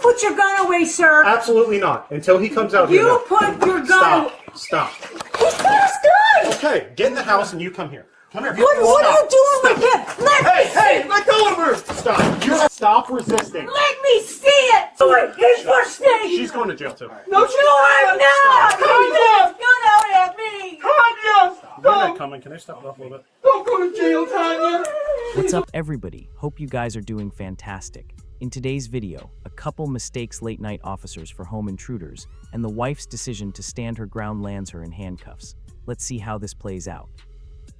put your gun away, sir. Absolutely not. Until he comes out here. You put your gun. Stop. He's got his gun. Okay, get in the house and you come here. Come here. What are you doing with him? Hey, let go of her. Stop. Stop resisting. Let me see it. He's listening. She's going to jail too. No, I'm not. Tanya, gun out at me. Tanya! They're not coming. Can I step it up a little bit? Don't go to jail, Tanya! What's up, everybody? Hope you guys are doing fantastic. In today's video, a couple mistakes late-night officers for home intruders, and the wife's decision to stand her ground lands her in handcuffs. Let's see how this plays out.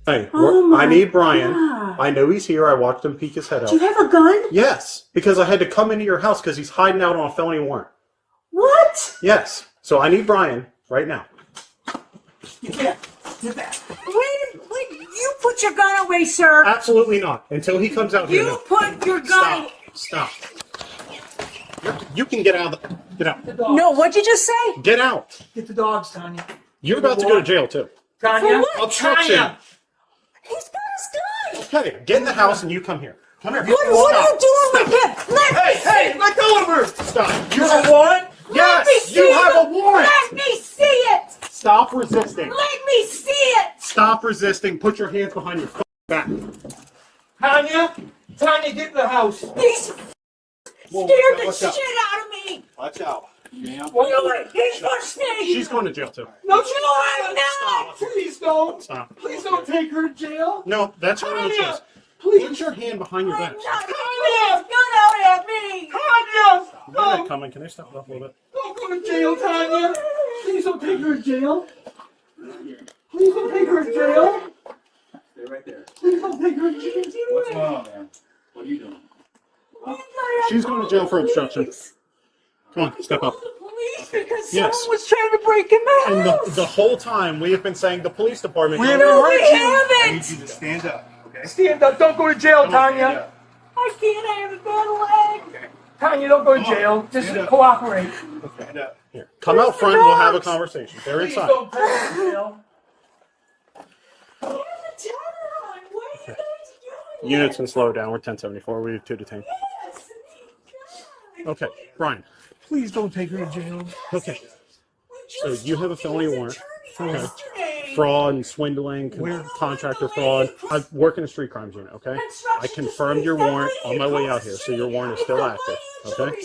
Hey, I need Brian. I know he's here. I watched him peek his head out. Do you have a gun? Yes, because I had to come into your house because he's hiding out on a felony warrant. What? Yes, so I need Brian right now. Get back. Wait, you put your gun away, sir. Absolutely not. Until he comes out here. You put your gun. Stop. You can get out of the... Get out. No, what'd you just say? Get out. Get the dogs, Tanya. You're about to go to jail too. Tanya. For what? Obstruction. Tanya. He's got his gun. Okay, get in the house and you come here. Come here. What are you doing with him? Hey, let go of her. Stop. You have a warrant? Yes, you have a warrant. Let me see it. Stop resisting. Let me see it. Stop resisting. Put your hands behind your back. Tanya, get in the house. He's scared the shit out of me. Watch out. He's listening. She's going to jail too. No, I'm not. Please don't. Stop. Please don't take her to jail. No, that's your own Tanya, choice. please. Put your hand behind your I'm back. not. Gun out at me. Tanya. They're not coming. Can I step it up a little bit? Don't go to jail, Tanya. Please don't take her to jail. Please don't take her to jail. Stay right there. Please don't take her to jail. What's going on, man? What are you doing? She's going to jail for obstruction. Come on, step up. The police because Yes. someone was trying to break in my And house. the whole time we have been saying the police department. We haven't No, hurt we you. I need haven't. you to stand up, okay? Stand up. Don't go to jail, Come on, stand Tanya. up. I can't. I have a bad leg. Okay. Tanya, don't go to jail. Just Stand up. cooperate. Stand up. Here, come out front. We'll have a conversation. They're Please inside. don't take her to jail. I have a tether on. What are you guys doing? Units can slow down. We're 1074. We have 2 detained. Yes. God. Okay, Brian. Please don't take her to jail. Okay, We so just you have a talked to felony his warrant. attorney Okay. yesterday. Fraud and swindling, contractor fraud. I work in a street crimes unit, okay? I confirmed your warrant on my way out here, so your warrant is still active, okay?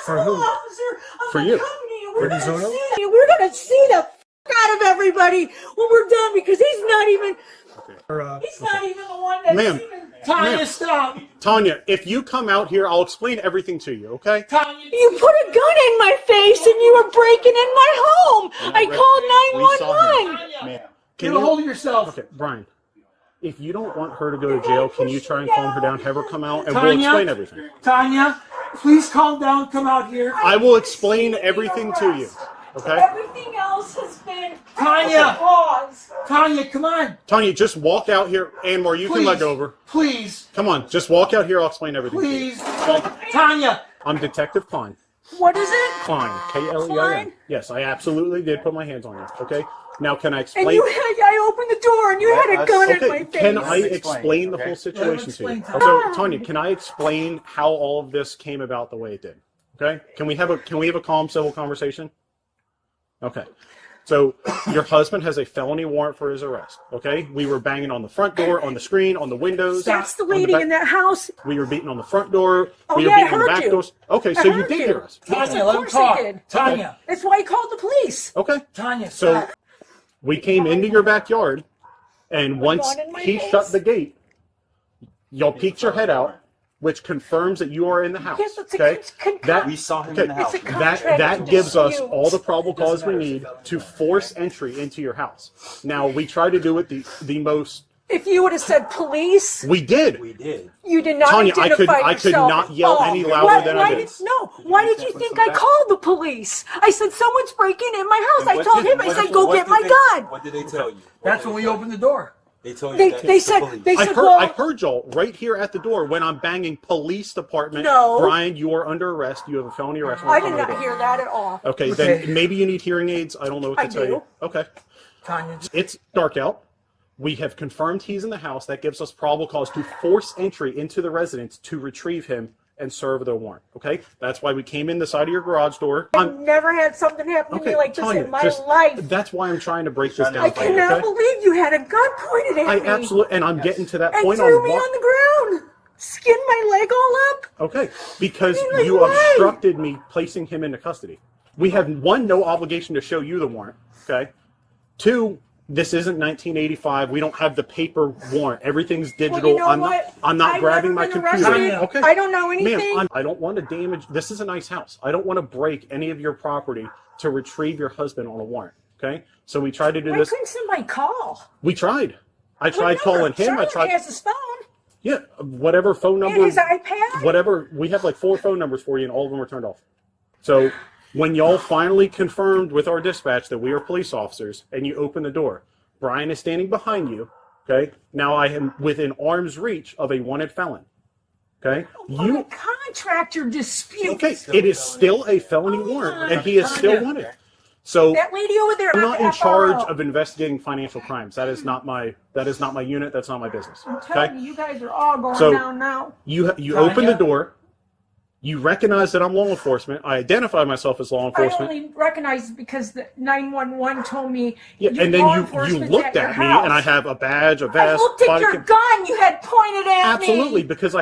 For who? For you. We're For DeSoto? gonna see the out of everybody when we're done because he's not even the one that's Ma'am. even. Tanya, Ma'am. stop. Tanya, if you come out here, I'll explain everything to you, okay? Tanya, You put a gun in my face and you were breaking in my home. I called 911. Tanya, Ma'am. get a hold of yourself. Okay, Brian, if you don't want her to go to jail, can you try and calm her down, have her come out, and we'll Tanya? explain everything. Tanya, please calm down. Come out here. I will explain everything to you, okay? Everything else has been Tanya. pause. Tanya, come on. Tanya, just walk out here. Anmar, you can let go of her. Please. Come on, just walk out here. I'll explain everything to you. Please. Tanya. I'm Detective Klein. What is it? Klein, K-L-E-I-N. Klein? Yes, I absolutely did put my hands on you, okay? Now, can I And explain? I opened the door and you had a gun in my Okay, face. can I Let's explain the explain, whole okay? situation to you? Let him explain, So, Tanya, can I explain how all of this came about the way it did? Okay? Can we have a calm civil conversation? Okay. So, your husband has a felony warrant for his arrest, okay? We were banging on the front door, on the screen, on the windows. That's the on the lady back- in that house. We were beating on the front door. Oh, We were yeah, I beating on the heard back you. doors. Okay, I so you heard did you. hear us. Tanya, Of let him course I talk. did. Tanya. That's why he called the police. Okay. Tanya, So, stop. we came into your backyard, and once gun in my he face. shut the gate, y'all peeked your head out, which confirms that you are in the house. Yes, it's a Okay, that We saw him okay, in the house. It's a that contract gives us dispute. all the probable cause we need to force entry into your house. Now we try to do it the most. If you would have said police, We did. We did. you did not Tanya, identify I could yourself. not yell any louder why, than why I did. Why did you think I called the police? I said someone's breaking in my house. I told him. I said go get my gun. What did they tell you? That's when we opened the door. They told you They that they it's the said police. they I said heard, well I heard y'all right here at the door when I'm banging police department. No. Brian, you are under arrest. You have a felony arrest. I did not hear that at all. Okay, Okay. then maybe you need hearing aids. I don't know what to I tell do. you. Okay. Tanya, It's dark out. We have confirmed he's in the house. That gives us probable cause to force entry into the residence to retrieve him and serve the warrant. Okay, that's why we came in the side of your garage door. I've never had something happen to me like this Tanya, in my life. That's why I'm trying to break this down. I cannot believe you had a gun pointed at me. I absolutely, and I'm getting to that and point threw me on the ground, skinned my leg all up. Okay, because I mean, you like, why? obstructed me placing him into custody. We have, one, no obligation to show you the warrant. Okay, two, this isn't 1985. We don't have the paper warrant. Everything's digital. Well, you know I'm not I've grabbing never my been computer. arrested. Okay, I don't know anything. Ma'am, I don't want to damage. This is a nice house. I don't want to break any of your property to retrieve your husband on a warrant. Okay, so we tried to do Why this. couldn't somebody call? We tried. I tried calling him. Charlie I tried. has his phone Yeah, whatever phone number. and his iPad. Whatever. We have like 4 phone numbers for you, and all of them were turned off. So when y'all finally confirmed with our dispatch that we are police officers, and you open the door, Brian is standing behind you. Okay. Now I am within arm's reach of a wanted felon. Okay. On a contractor dispute. Okay. It is still a felony warrant, and he is still wanted. So That lady over there. I'm at not the in charge FRO. of investigating financial crimes. That is not my unit. That's not my business. I'm telling Okay. you, you guys are all going So- down now. You open the door. You recognize that I'm law enforcement. I identify myself as law I enforcement. only recognize it because the 911 told me. Yeah, and then you looked at me, and I have a badge, a I vest. looked at your cam. gun you had pointed at Absolutely, me. because you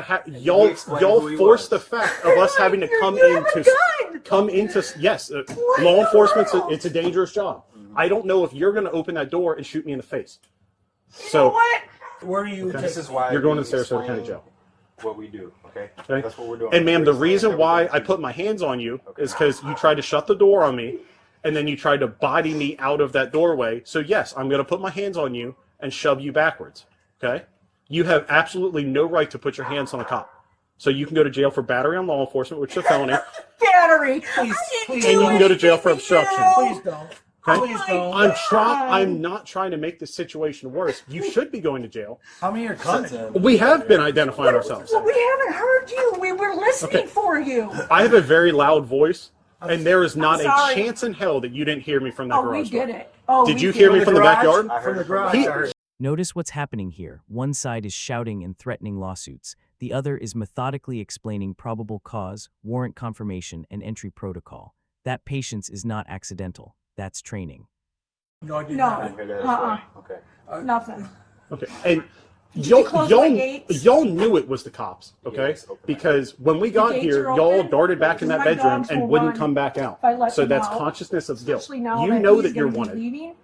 explained y'all who he forced was. the fact of us having to come You have a gun. yes, What law in the enforcement. world? It's a dangerous job. I don't know if you're going to open that door and shoot me in the face. You know what? Where are you? This is why You're going we to Sarasota County explain Jail. What we do, okay? Okay. That's what we're doing. And ma'am, the reason why I Everything. put my hands on you is because you tried to shut the door on me, and then you tried to body me out of that doorway. So yes, I'm going to put my hands on you and shove you backwards. Okay? You have absolutely no right to put your hands on a cop. So you can go to jail for battery on law enforcement, which is a felony, Battery. Please, please. and you can go to jail for obstruction. Please don't. Okay? Please don't. I'm not trying to make this situation worse. You should be going to jail. How many are coming? We have been identifying ourselves. Well, we haven't heard you. We were listening Okay. for you. I have a very loud voice, and there is not a sorry. chance in hell that you didn't hear me from that Oh, we garage door. did it. Oh, Did we you did hear me it. from the backyard? I heard From the it from garage. the I garage. heard. Notice what's happening here. One side is shouting and threatening lawsuits. The other is methodically explaining probable cause, warrant confirmation, and entry protocol. That patience is not accidental. That's training. No, I did No. not. I heard that as Uh-uh. well. Okay. Nothing. Okay, and you close my gates? y'all knew it was the cops, okay? Yes, open my Because when we got gates here, are y'all open, darted back in that my bedroom dogs and will wouldn't run come back out. if I let So them that's out. consciousness of guilt. Especially now You that know he's that you're gonna be wanted, leaving.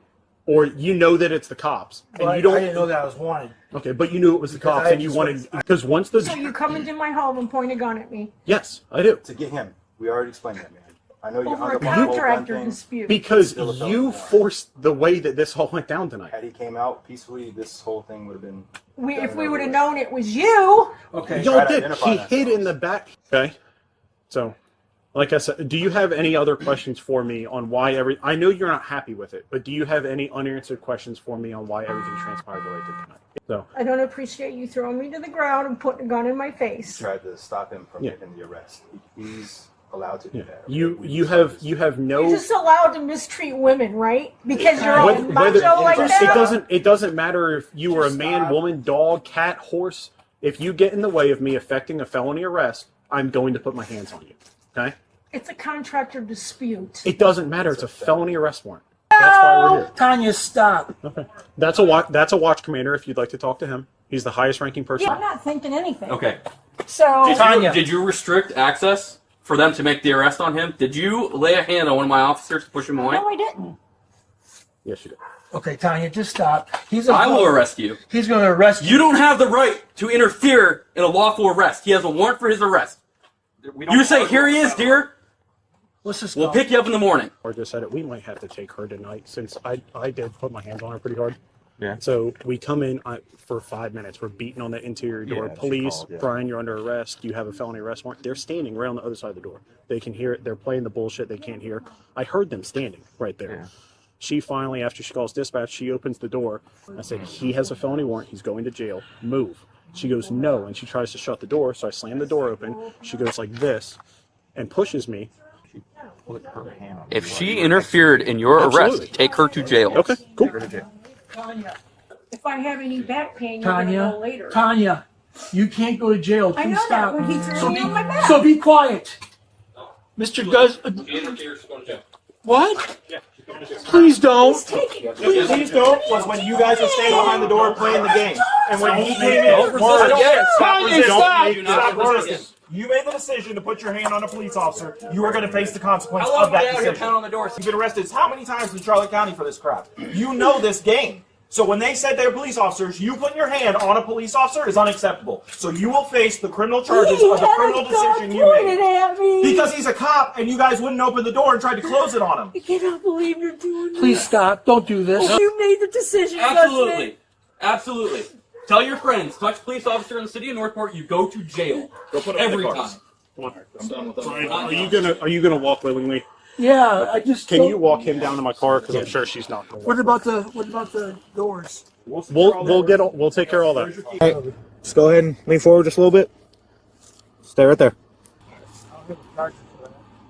or you know that it's the cops, and Well, you don't. I didn't know that I was wanted. Okay, but you knew it was the Because cops, I and you just wanted went- because once the So you come into my home and point a gun at me yes, I do. To get him, we already explained that, man. I know you over hung a up on the whole gun contractor thing. dispute. Because Still a felony you warrant. forced the way that this all went down tonight. Had he came out peacefully, this whole thing would have been. If we would have known it was you, Okay. Y'all Try to did. identify He that hid for in us. the back. Okay. So, like I said, do you have any other questions for me on why I know you're not happy with it, but do you have any unanswered questions for me on why everything transpired the way it did tonight? So, I don't appreciate you throwing me to the ground and putting a gun in my face. Tried to stop him from Yeah. making the arrest. He's allowed to do that. okay? you We you just have told you have no. You're just allowed to mistreat women, right? Because you're all Whether- macho like that. it doesn't matter if you were a man, stop. woman, dog, cat, horse. If you get in the way of me effecting a felony arrest, I'm going to put my hands on you. Okay. It's a contractor dispute. It doesn't matter. It's a felony arrest warrant. That's why we're here. Tanya, stop. Okay. That's a watch commander. If you'd like to talk to him, he's the highest ranking person. Yeah, I'm not thinking anything. Okay. So Tanya. Did you restrict access for them to make the arrest on him? Did you lay a hand on one of my officers to push him away? no, I didn't. Yes, you did. Okay, Tanya, just stop. I will arrest you. He's going to arrest you. You don't have the right to interfere in a lawful arrest. He has a warrant for his arrest. You say, here he is, dear. Let's just We'll go. pick you up in the morning. Or just said it. We might have to take her tonight since I did put my hands on her pretty hard. Yeah. So we come in for 5 minutes. We're beating on the interior door. Yeah, she Police, called, yeah. Brian, you're under arrest. You have a felony arrest warrant. They're standing right on the other side of the door. They can hear it. They're playing the bullshit. They can't hear. I heard them standing right there. Yeah. She finally, after she calls dispatch, she opens the door. I said, he has a felony warrant. He's going to jail. Move. She goes, no. And she tries to shut the door. So I slam the door open. She goes like this and pushes me. If she interfered in your Absolutely. arrest, take her to jail. Okay, cool. Tanya. If I have any back pain, you're gonna know Tanya. later. Tanya. You can't go to jail. I Please know stop. that, but he threw me on my back. So be quiet. Mr. Gus. What? Please don't. Please don't was when you guys were standing behind the door playing the game. And when he came in, Don't resist. stop resisting. You made the decision to put your hand on a police officer. You are going to face the consequence How long of were they that out here decision. pounding on the door? You've been arrested how many times in Charlotte County for this crap? You know this game. So when they said they're police officers, you putting your hand on a police officer is unacceptable. So you will face the criminal charges of the criminal decision you made. At me. Because he's a cop and you guys wouldn't open the door and tried to close it on him. I cannot believe you're doing this. Please stop. Don't do this. You made the decision, Absolutely. Absolutely. Tell your friends, touch police officer in the city of Northport, you go to jail. Go put Every time. Are you gonna walk willingly? Yeah, I just. Can you walk him down to my car? Because I'm sure she's not. Gonna walk. What about the doors? We'll take care of all that. Hey, just go ahead and lean forward just a little bit. Stay right there.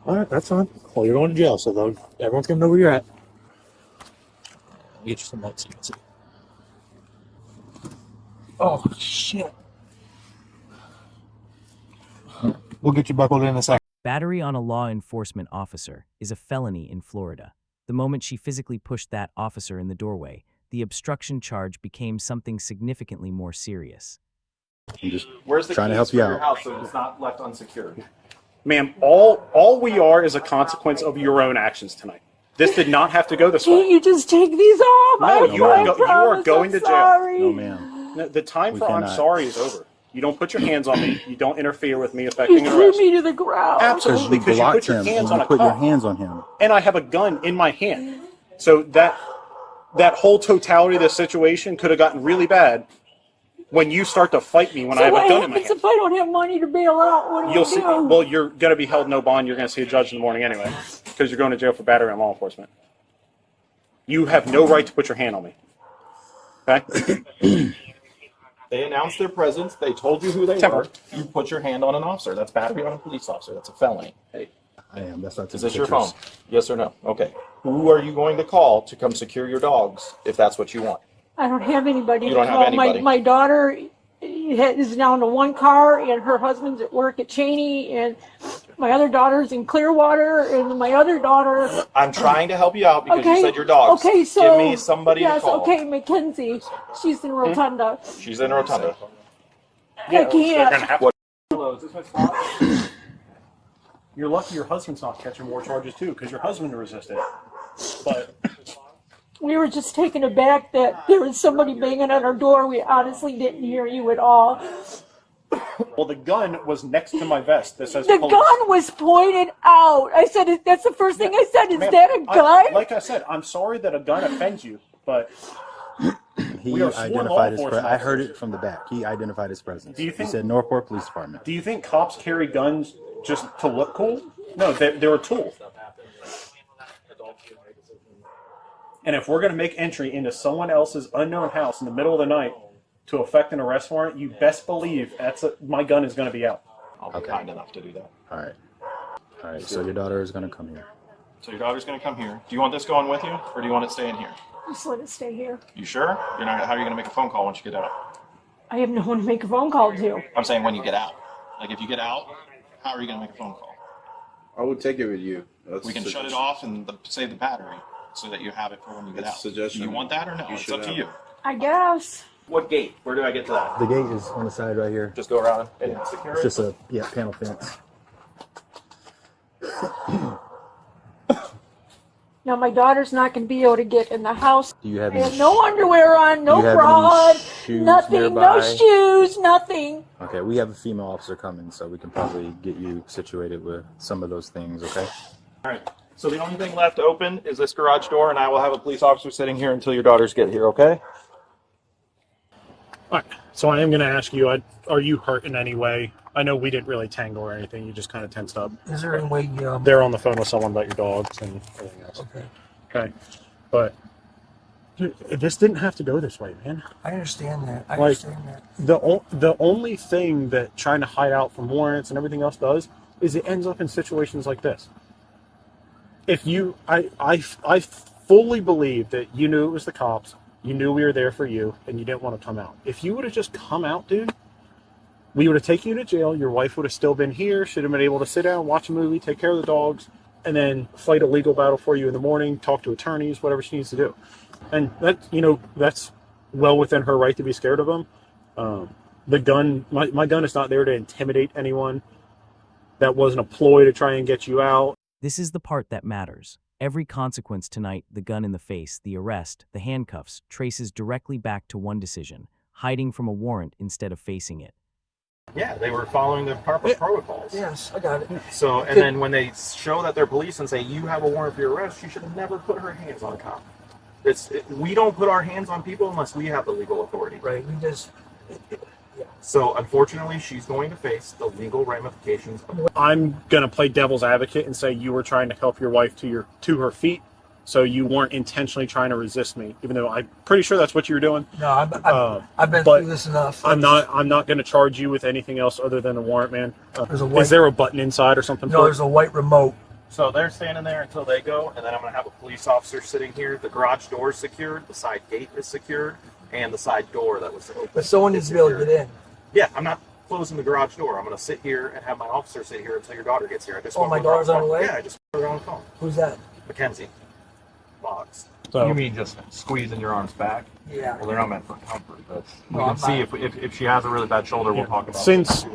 All right, that's fine. Well, you're going to jail, so though everyone's gonna know where you're at. Get you some lights. Oh shit. We'll get you buckled in a second. Battery on a law enforcement officer is a felony in Florida. The moment she physically pushed that officer in the doorway, the obstruction charge became something significantly more serious. I'm just Where's the trying to keys help you for your out. house so it's not left unsecured? Ma'am, all we are is a consequence of your own actions tonight. This did not have to go this Can't way. you just take these off? No, you are promise, going I'm to jail. sorry. No, ma'am. No, the time We for I'm cannot. sorry is over. You don't put your hands on me. You don't interfere with me affecting You an threw arrest. me to the ground. Absolutely, Because because you you blocked put your him hands and on you a put your cop. hands on him. And I have a gun in my hand. So that whole totality of the situation could have gotten really bad when you start to fight me when I have a gun in my happens hand. if I don't have money to bail out? What do You'll I see. do? Well, you're going to be held no bond. You're going to see a judge in the morning anyway, because you're going to jail for battery on law enforcement. You have no right to put your hand on me. Okay? They announced their presence. They told you who they Temper. were. You put your hand on an officer. That's battery on a police officer. That's a felony. Hey, I am. That's not. is this your phone? Yes or no? Okay. Who are you going to call to come secure your dogs if that's what you want? I don't have anybody You to don't have call. anybody. My daughter is down to one car, and her husband's at work at Cheney, and my other daughter's in Clearwater, and my other daughter. I'm trying to help you out because Okay. you said your dogs. Okay, so give me somebody yes, to call. okay, Mackenzie. She's in Rotunda. She's in Rotunda. I can't. You're lucky your husband's not catching more charges too, because your husband resisted. But We were just taken aback that there was somebody banging on our door. We honestly didn't hear you at all. well, the gun was next to my vest that says The police. gun was pointed out. I said, that's the first thing I said. Is Ma'am, that a gun? like I said, I'm sorry that a gun offends you, but He We are sworn law identified his. enforcement I heard officers. it from the back. He identified his presence. Do you think- He said Northport Police Department. do you think cops carry guns just to look cool? No, they're a tool. And if we're going to make entry into someone else's unknown house in the middle of the night to effect an arrest warrant, you best believe my gun is going to be out. I'll be Okay. kind enough to do that. All right. All right. So your daughter is gonna come here. So your daughter's going to come here. Do you want this going with you, or do you want it staying here? Just let it stay here. You sure? You're not. How are you going to make a phone call once you get out? I have no one to make a phone call to. I'm saying when you get out. Like if you get out, how are you going to make a phone call? I would take it with you. That's We can a shut it suggestion. off and save the battery so that you have it for when you get That's out. a suggestion. Do you want that or no? You It's should up to have you. it. I guess. What gate? Where do I get to that? The gate is on the side right here. Just go around and secure It's it. just a panel fence. Now my daughter's not going to be able to get in the house. Do you have I any? have no underwear on, no Do you have bra, any shoes nothing, nearby? no shoes, nothing. Okay, we have a female officer coming, so we can probably get you situated with some of those things. Okay. All right. So the only thing left open is this garage door, and I will have a police officer sitting here until your daughters get here. Okay? All right. So I am going to ask you, are you hurt in any way? I know we didn't really tangle or anything. You just kind of tensed up. Is there any way? They're on the phone with someone about your dogs and everything else. Okay. Okay. But dude, this didn't have to go this way, man. I understand that. I Like- understand that. The only thing that trying to hide out from warrants and everything else does is it ends up in situations like this. If you, I fully believe that you knew it was the cops, you knew we were there for you, and you didn't want to come out. If you would have just come out, dude, We would have taken you to jail. Your wife would have still been here. Should have been able to sit down, watch a movie, take care of the dogs, and then fight a legal battle for you in the morning, talk to attorneys, whatever she needs to do. And that, that's well within her right to be scared of them. The gun, my gun is not there to intimidate anyone. That wasn't a ploy to try and get you out. This is the part that matters. Every consequence tonight, the gun in the face, the arrest, the handcuffs, traces directly back to one decision: hiding from a warrant instead of facing it. Yeah, they were following the proper protocols. Yes, I got it. So, and then when they show that they're police and say, you have a warrant for your arrest, she should have never put her hands on a cop. We don't put our hands on people unless we have the legal authority. Right, we just... So, unfortunately, she's going to face the legal ramifications of I'm going to play devil's advocate and say you were trying to help your wife to her feet, so you weren't intentionally trying to resist me, even though I'm pretty sure that's what you were doing. No, I've been through this enough. I'm not going to charge you with anything else other than a warrant, man. Is there a button inside or something? No, there's a white remote. So they're standing there until they go, and then I'm going to have a police officer sitting here. The garage door is secured, the side gate is secured, and the side door that was open. But someone needs to be able to get in. Yeah, I'm not closing the garage door. I'm going to sit here and have my officer sit here until your daughter gets here. I just my daughter's on the way? Yeah, I just put her on the phone. Who's that? Mackenzie. Boggs. So, You mean just squeezing your arms back? Yeah. Well, they're not meant for comfort. But we No, can I'm see if she has a really bad shoulder, we'll talk about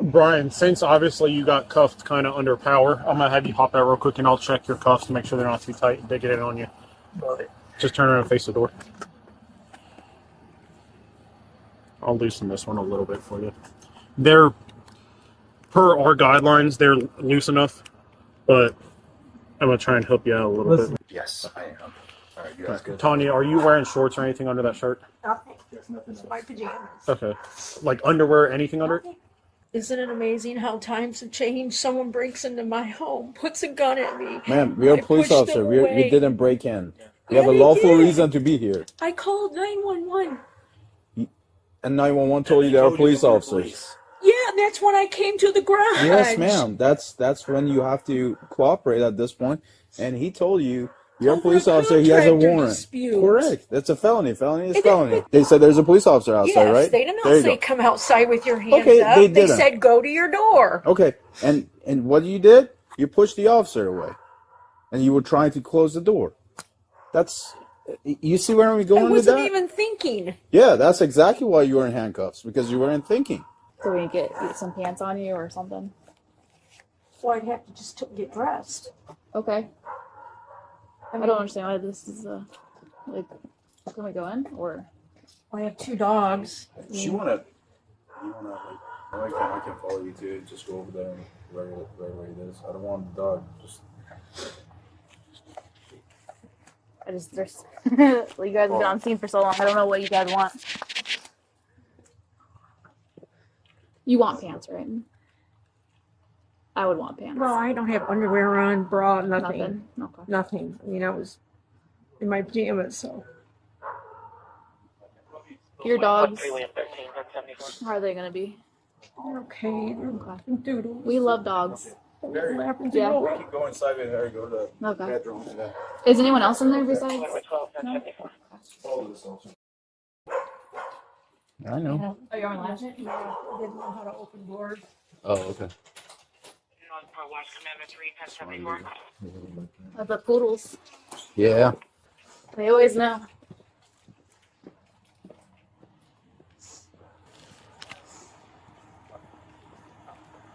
Brian, since obviously you got cuffed kind of under power, I'm going to have you hop out real quick and I'll check your cuffs to make sure they're not too tight and they get it on you. Just turn around and face the door. I'll loosen this one a little bit for you. They're, per our guidelines, they're loose enough, but I'm going to try and help you out a little bit. Yes, I am. All right, you guys good? Tanya, are you wearing shorts or anything under that shirt? Nothing. It's my pajamas. Okay. Like underwear, anything under it? Isn't it amazing how times have changed? Someone breaks into my home, puts a gun at me. Ma'am, we are I police pushed them officer. We away. didn't break in. We Yeah, have a they lawful did. reason to be here. I called 911. And 911 told you they are police officers. Yeah, that's when I came to the garage. Yes, ma'am. That's when you have to cooperate at this point. And he told you you're a Over police a officer. He has a contractor warrant. dispute. Correct. That's a felony. Felony is It- felony. They said there's a police officer outside, Yes, right? they did There not you say go. come outside with your hands Okay, up. they They didn't. said go to your door. Okay. And what you did? You pushed the officer away, and you were trying to close the door. That's. You see where I'm going I with wasn't that? even thinking. Yeah, that's exactly why you were in handcuffs, because you weren't thinking. So we get some pants on you or something. So I'd have to just get dressed. Okay. I don't understand why this is like. Can we go in or? I have 2 dogs. You wanna like, I can follow you too. Just go over there and where it is. I don't want the dog. Just. There's well, you guys have been on scene for so long. I don't know what you guys want. You want pants, right? I would want pants. Well, I don't have underwear on, bra, nothing. Nothing. Okay. Nothing. I was in my pajamas, so. Your dogs. How are they gonna be? They're okay. They're doodles. We love dogs. Yeah. Keep going inside with her. Go to the Okay. bedroom. And then Is anyone else in there besides? No? follow this also. I know. Oh, you're on latch? Yeah, I didn't know how to open doors. Oh, okay. The poodles. Yeah. They always know.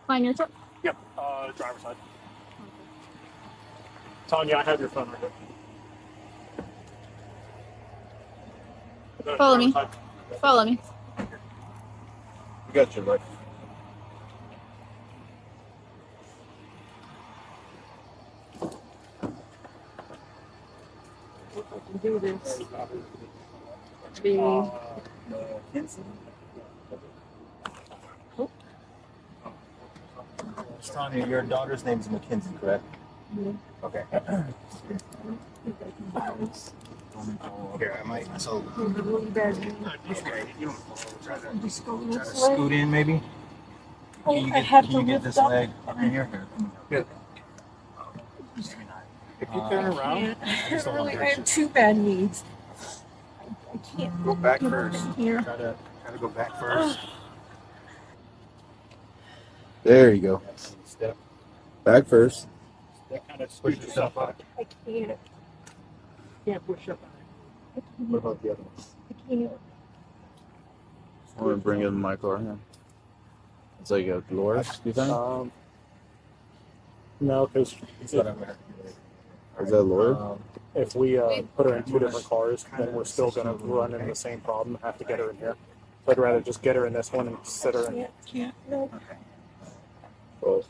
Find your truck. Yep. Driver's side. Tanya, I have your phone right here. Follow me. Follow me. We got you, right? I can do this. Tanya, your daughter's name is Mackenzie, correct? Okay. Okay, I might. So, Really bad. Just go this way. scoot in, maybe. Oh, I have to Can you get lift this up. leg up in here? Good. If you turn around, I have 2 bad knees. I can't Go back get first. in here. Try to go back first. There you go. Step. Back first. Kind of push yourself up. I can't. Can't push up. What about the other one? I can't. I'm gonna bring it in my car. Yeah. It's like a Dolores, do you think? No, because It's not in there. Is that Lord? if we put her in two different cars, then we're still going to run into the same problem, have to get her in here. So I'd rather just get her in this one and sit her in. Can't. No. Oh.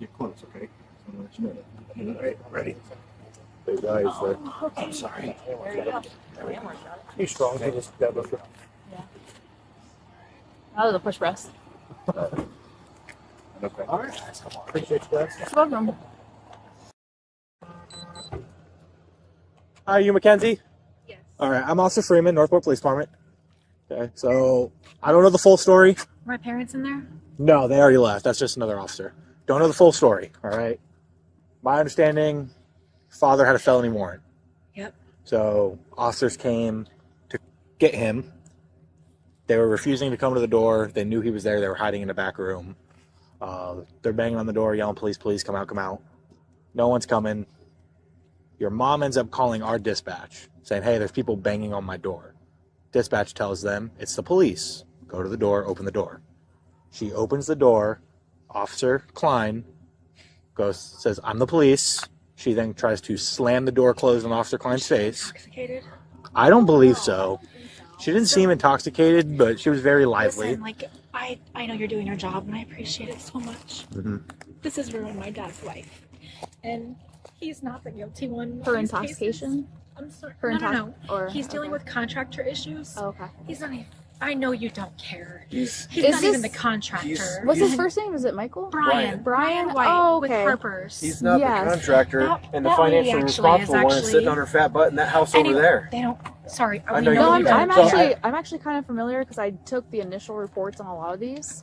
Get close, okay? Right, ready. Big guys there. I'm sorry. He's strong. He just deadlifted. Out of the push press. Okay. All right. Appreciate you guys. You're welcome. Hi, you Mackenzie? Yes. All right, I'm Officer Freeman, Northport Police Department. Okay, so I don't know the full story. Were my parents in there? No, they already left. That's just another officer. Don't know the full story. All right. My understanding, father had a felony warrant. Yep. So officers came to get him. They were refusing to come to the door. They knew he was there. They were hiding in the back room. They're banging on the door, yelling, "Police, police, come out, come out." No one's coming. Your mom ends up calling our dispatch, saying, "Hey, there's people banging on my door." Dispatch tells them, "It's the police. Go to the door, open the door." She opens the door. Officer Klein says, "I'm the police." She then tries to slam the door closed on Officer Klein's face. Intoxicated? I don't believe so. She didn't seem intoxicated, but she was very lively. Listen, like, I know you're doing your job, and I appreciate it so much. Mm-hmm. This has ruined my dad's life. And he's not the guilty one. For These intoxication? cases- I'm sorry. For No. Or, He's dealing with contractor issues. Oh, okay. He's not even... I know you don't care. He's He's Is not even this- the contractor. What's his first name? Is it Michael? Brian. Brian? White Oh, with okay. Harper's. He's not Yes. the contractor, and the That lady financial actually responsible is one is actually- sitting on her fat butt in that house over there. They don't... Sorry. I we know you No, don't I'm care. actually kind of familiar because I took the initial reports on a lot of these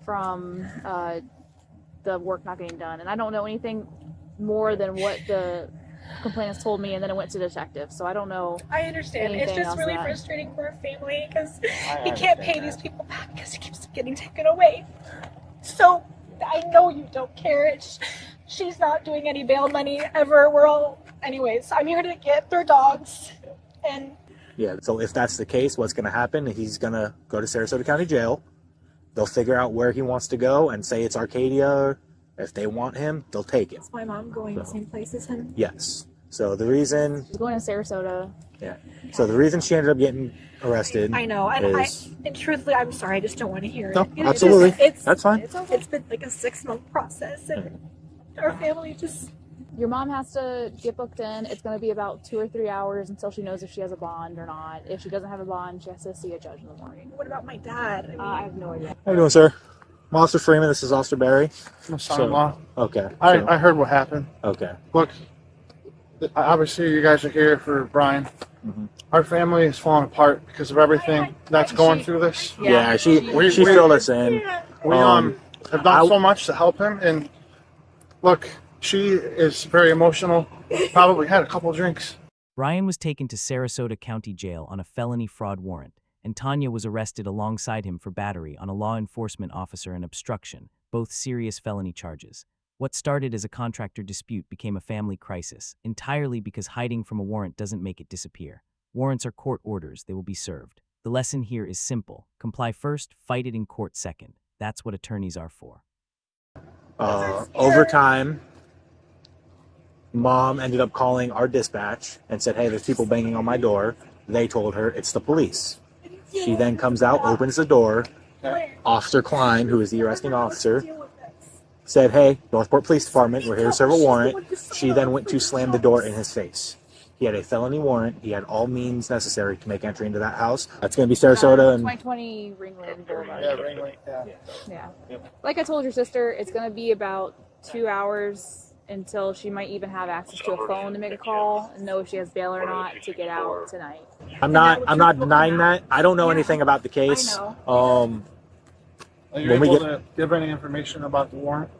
from the work not getting done, and I don't know anything more than what the complainants told me, and then it went to detective. So I don't know. I understand. It's Anything just else really that- frustrating for a family because I he can't understand pay that. these people back because he keeps getting taken away. So I know you don't care. She's not doing any bail money ever. We're all... Anyways, I'm here to get their dogs. And Yeah, so if that's the case, what's going to happen? He's going to go to Sarasota County Jail. They'll figure out where he wants to go and say it's Arcadia. If they want him, they'll take him. is my mom going the same place as him? Yes. So the reason, He's going to Sarasota. so the reason she ended up getting arrested. I know. And is, and truthfully, I'm sorry. I just don't want to hear it. No, It's just- absolutely. It's, That's fine. It's been like a 6-month process. And our family just... Your mom has to get booked in. It's going to be about 2 or 3 hours until she knows if she has a bond or not. If she doesn't have a bond, she has to see a judge in the morning. What about my dad? I mean, I have no idea. How you doing, sir? I'm Officer Freeman. This is Officer Barry. My son-in-law. Okay. I heard what happened. Okay. Look, obviously you guys are here for Brian. Mm-hmm. Our family is falling apart because of everything that's going through this. Yeah, she We- filled us in. We have done so much to help him, and look, she is very emotional. Probably had a couple drinks. Brian was taken to Sarasota County Jail on a felony fraud warrant, and Tanya was arrested alongside him for battery on a law enforcement officer and obstruction, both serious felony charges. What started as a contractor dispute became a family crisis, entirely because hiding from a warrant doesn't make it disappear. Warrants are court orders. They will be served. The lesson here is simple. Comply first, fight it in court second. That's what attorneys are for. Over time, Mom ended up calling our dispatch and said, "Hey, there's people banging on my door." They told her it's the police. She then comes out, opens the door. Officer Klein, who is the arresting officer, said, "Hey, Northport Police Department, we're here to serve a warrant." She then went to slam the door in his face. He had a felony warrant. He had all means necessary to make entry into that house. That's going to be Sarasota. And 2020 Ringland Boulevard. Yeah, Ringling, Yeah. Like I told your sister, it's going to be about 2 hours until she might even have access to a phone to make a call and know if she has bail or not to get out tonight. I'm not denying that. I don't know anything about the case. Are you When we able get- to give any information about the warrant?